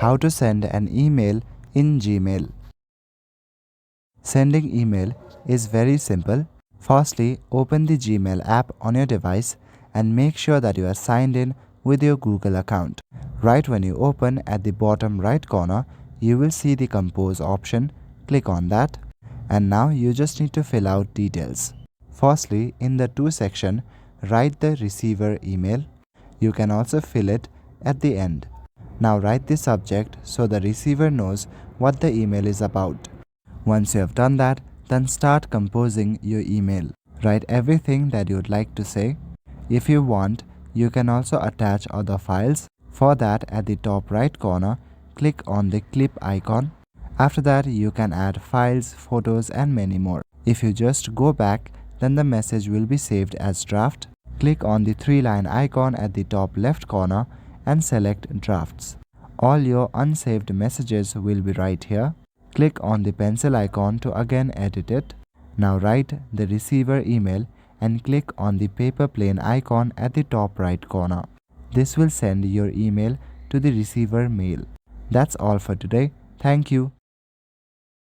How to send an email in Gmail. Sending email is very simple. Firstly, open the Gmail app on your device and make sure that you are signed in with your Google account. Right when you open, at the bottom right corner, you will see the compose option. Click on that. And now you just need to fill out details. Firstly, in the to section, write the receiver email. You can also fill it at the end. Now write the subject so the receiver knows what the email is about. Once you have done that, then start composing your email. Write everything that you would like to say. If you want, you can also attach other files. For that, at the top right corner, click on the clip icon. After that, you can add files, photos, and many more. If you just go back, then the message will be saved as draft. Click on the 3-line icon at the top left corner and select drafts. All your unsaved messages will be right here. Click on the pencil icon to again edit it. Now write the receiver email and click on the paper plane icon at the top right corner. This will send your email to the receiver mail. That's all for today. Thank you.